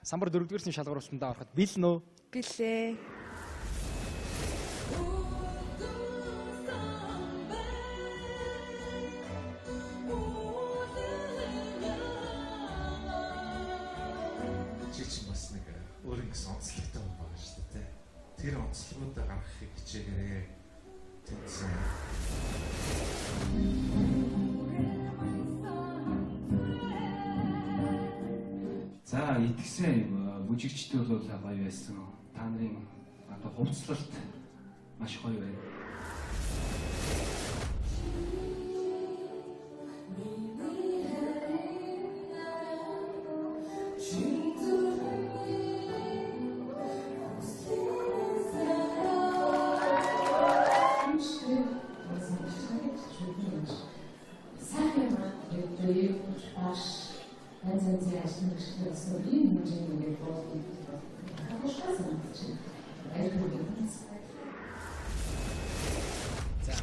Самбар 4-р шалгуур устандаа ороход бэлэн үү? Билээ. Чи бас нэг өөр нэг онцлогтой хүн байгаа шүү дээ. Тэр онцлогуудаа гаргахыг хичээгээрээ тэнцсэн. За итгэсэн бүжигчдүүд бол гоё байсан. Та нарын одоо хувцлалт маш гоё байна.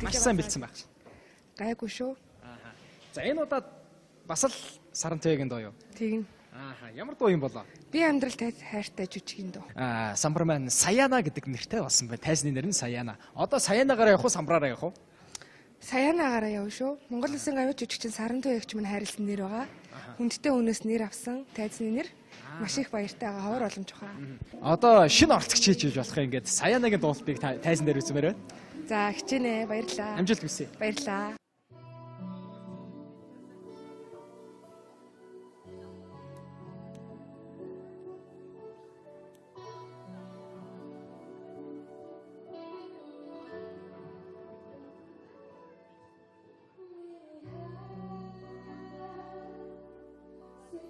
Маш сайн бэлдсэн байх. Гайгүй шүү. Ааха. За энэ удаад бас л Сарантэйгийн дуу юу? Тэгнь. Ааха. Ямар дуу юм болоо? Би амьдрал хайртай жүжигийн дуу. Самбарман Саяна гэдэг нэртэй болсон байна. Тайзны нэр нь Саяна. Одоо Саянаагаараа явах уу, Самбараараа явах уу? Саянаагаараа явна шүү. Монгол Улсын гавьяа жүжигчин Сарантой ягч минь хайрлсан нэр байгаа. Хүндтэй үнээс нэр авсан тайзны нэр. Маш их баяртай байгаа. Ховор боломж ухаа. Одоо шинэ оролцогч хийж болох юм ингээд Саянагийн дуулалтыг тайзан дээр үзмээр байна. За хичээнэ. Баярлаа. Амжилт хүсье. Баярлаа.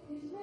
Thank you.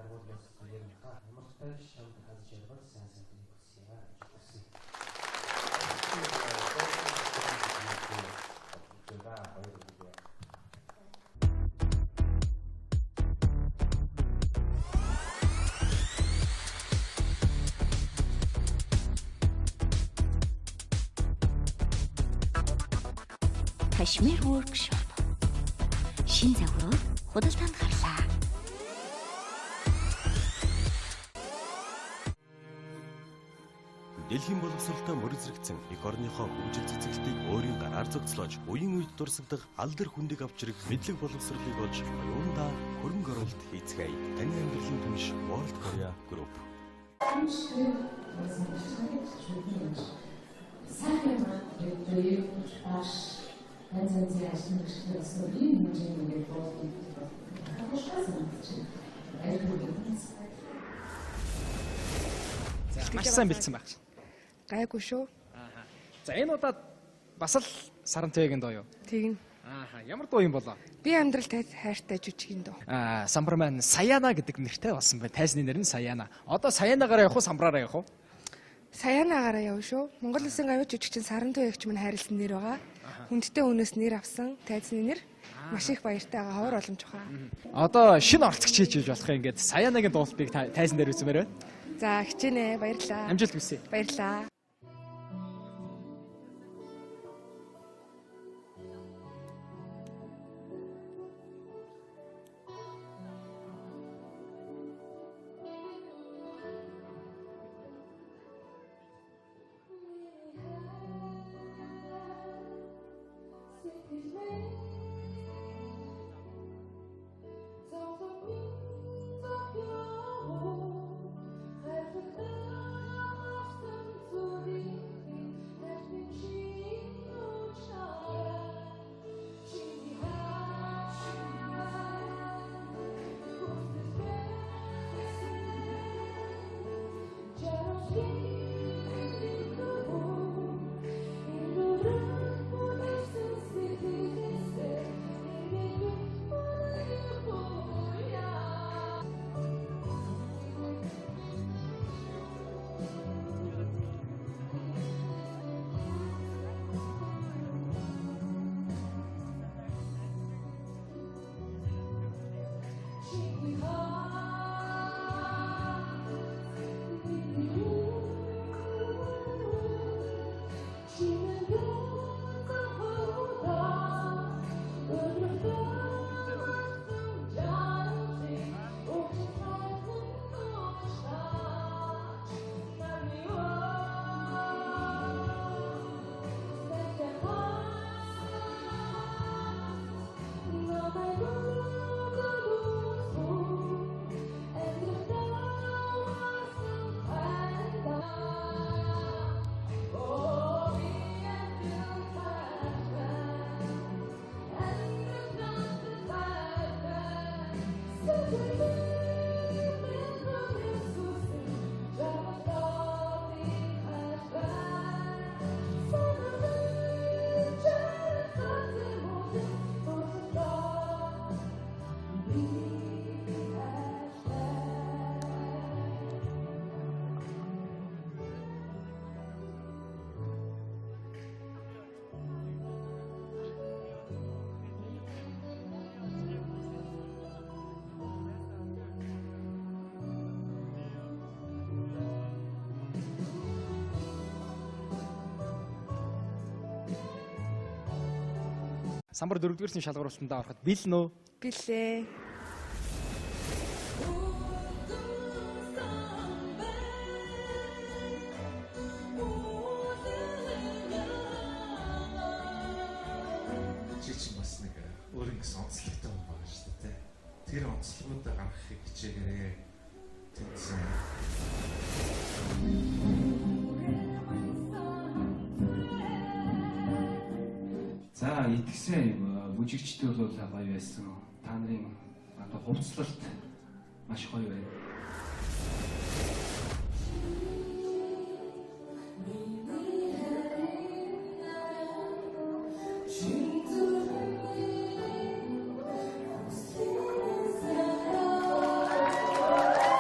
байгууллагаас ярих ямар ч тайвш шамд хазж ярих сайн сайхныг хүсье гэж хүсье. Кашмир workshop. Шин загварууд худалдаанд гарлаа. Дэлхийн боловсролтой мөр зэрэгцэн эх орныхоо хөгжил цэцгэлтийг өөрийн гараар зохицлооч, үеийн үед дурсагдах алдар хүндийг авчрах мэдлэг боловсролыг олж оюундаа хөрөнгө оруулалт хийцгээе. Таны амьдралын түнш World Korea Group. Маш сайн бэлдсэн байх. Гайгүй шүү. Ааха. За энэ удаад бас л Сарантойгийн дуу юу? Тэгнь. Ааха. Ямар дуу юм болоо? Би амьдрал хайртай жүжигийн дуу. Самбарман Саяна гэдэг нэртэй болсон бай. Тайзны нэр нь Саяна. Одоо Саянаагаараа явах уу, самбраараа явах уу? Саянаагаараа явна шүү. Монгол Улсын аюул жүжигчин Сарантой ягч минь хайрлсан нэр байгаа. Хүндтэй өнөөс нэр авсан тайзны нэр маш их баяртай байгаа. Ховор боломж ухаа. Одоо шинэ орцогч хийж болох юм ингээд Саянагийн дуулалтыг тайзан дээр үзмээр байна. За хичээнэ. Баярлалаа. Амжилт хүсье. Баярлалаа. Самбар 4-р шалгуурлалтанд ороход бэлэн үү? Билээ. Чи чинь бас нэг өөр ингэсэн онцлогтой хүн байгаа шүү дээ. Тэр онцлогуудаа гаргахыг хичээгээрээ тэнцсэн. За итгэсэн бүжигчдүүд бол гоё байсан. Та нарын одоо хувцлалт маш гоё байна.